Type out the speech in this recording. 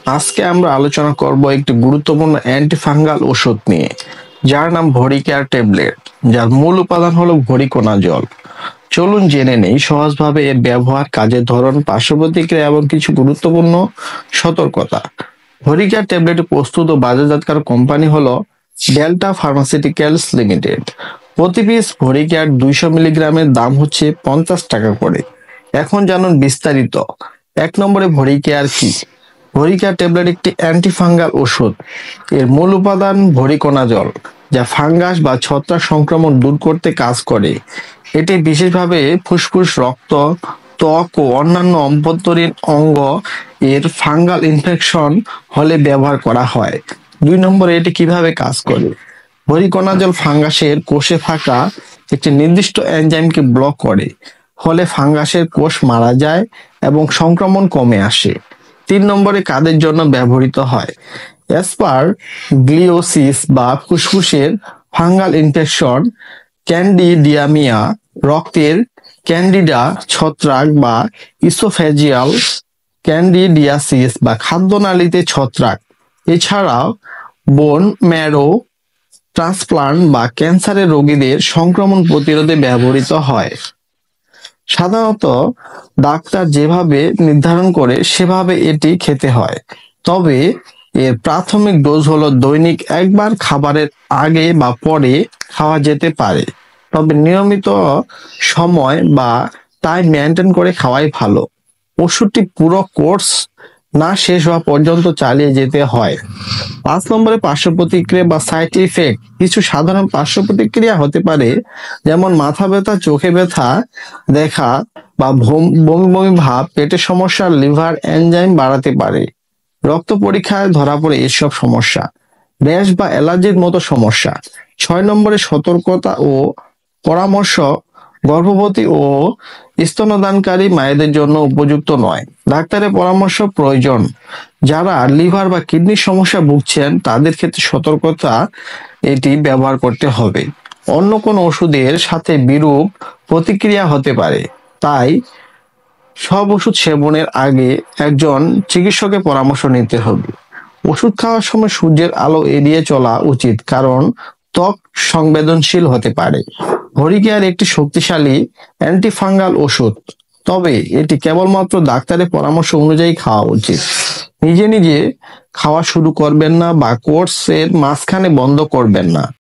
আজকে আমরা আলোচনা করব একটি গুরুত্বপূর্ণ অ্যান্টিফাঙ্গাল ওষুধ নিয়ে, যার নাম ভরিকেয়ার ট্যাবলেট, যার মূল উপাদান হলো ভরিকোনাজল। চলুন জেনে নেই সহজভাবে এর ব্যবহার, কাজের ধরন, পার্শ্ব প্রতিক্রিয়া এবং কিছু গুরুত্বপূর্ণ সতর্কতা। ভরিকেয়ার ট্যাবলেট প্রস্তুত ও বাজারজাতকারক কোম্পানি হলো ডেল্টা ফার্মাসিউটিক্যালস লিমিটেড। প্রতি পিস ভরিকেয়ার 200 মিলিগ্রামের দাম হচ্ছে 50 টাকা করে। এখন জানুন বিস্তারিত। 1 নম্বরে ভরিকেয়ার কি? ভরিকেয়ার ট্যাবলেট একটি অ্যান্টিফাঙ্গাল ওষুধ। এর মূল উপাদান ভরিকোনাজল, যা ফাঙ্গাস বা ছত্রাক সংক্রমণ দূর করতে কাজ করে। এটি বিশেষভাবে ফুসফুস, রক্ত, ত্বক ও অন্যান্য অভ্যন্তরীণ অঙ্গ এর ফাঙ্গাল ইনফেকশন হলে ব্যবহার করা হয়। 2 নম্বরে এটি কিভাবে কাজ করে? ভরিকোনাজল ফাঙ্গাসের কোষে থাকা একটি নির্দিষ্ট এনজাইমকে ব্লক করে, ফলে ফাঙ্গাসের কোষ মারা যায় এবং সংক্রমণ কমে আসে। 3 নম্বরে কাদের জন্য ব্যবহৃত হয়? অ্যাসপারগিলোসিস বা ফুসফুসের ফাঙ্গাল ইনফেকশন, ক্যান্ডিডিয়ামিয়া, রক্তের ক্যান্ডিডা ছত্রাক বা ইসোফেজিয়াল ক্যান্ডিডিয়াসিস বা খাদ্যনালীতে ছত্রাক, এছাড়াও বোন ম্যারো ট্রান্সপ্লান্ট বা ক্যান্সারের রোগীদের সংক্রমণ প্রতিরোধে ব্যবহৃত হয়। সাধারণত ডাক্তার যেভাবে নির্ধারণ করে সেভাবে এটি খেতে হয়, তবে এর প্রাথমিক ডোজ হলো দৈনিক একবার, খাবারের আগে বা পরে খাওয়া যেতে পারে, তবে নিয়মিত সময় বা টাইম মেনটেন করে খাওয়াই ভালো। ওষুধটি পুরো কোর্স না শেষ হওয়া পর্যন্ত চালিয়ে যেতে হয়। 5 নম্বরে পার্শ্ব প্রতিক্রিয়া বা সাইড ইফেক্ট। কিছু সাধারণ পার্শ্ব প্রতিক্রিয়া হতে পারে, যেমন মাথা ব্যথা, চোখে ব্যথা দেখা বা বমি বমি ভাব, পেটের সমস্যা, লিভার এনজাইম বাড়াতে পারে। রক্ত পরীক্ষায় ধরা পড়ে এসব সমস্যা। র্যাশ বা অ্যালার্জির মতো সমস্যা। 6 নম্বরে সতর্কতা ও পরামর্শ। গর্ভবতী ও স্তন্যদানকারী মায়েদের জন্য উপযুক্ত নয়। ডাক্তারের পরামর্শ প্রয়োজন। যারা লিভার বা কিডনির সমস্যা ভুগছেন তাদের ক্ষেত্রে সতর্কতা এটি ব্যবহার করতে হবে। অন্য কোনো ওষুধের সাথে বিরূপ প্রতিক্রিয়া হতে পারে, তাই সব ওষুধ সেবনের আগে একজন চিকিৎসকের পরামর্শ নিতে হবে। ওষুধ খাওয়ার সময় সূর্যের আলো এড়িয়ে চলা উচিত, কারণ ত্বক সংবেদনশীল হতে পারে। ভরিকেয়ার একটি শক্তিশালী অ্যান্টিফাঙ্গাল ওষুধ, তবে এটি কেবলমাত্র ডাক্তারের পরামর্শ অনুযায়ী খাওয়া উচিত। নিজে নিজে খাওয়া শুরু করবেন না বা কোর্সের মাঝখানে বন্ধ করবেন না।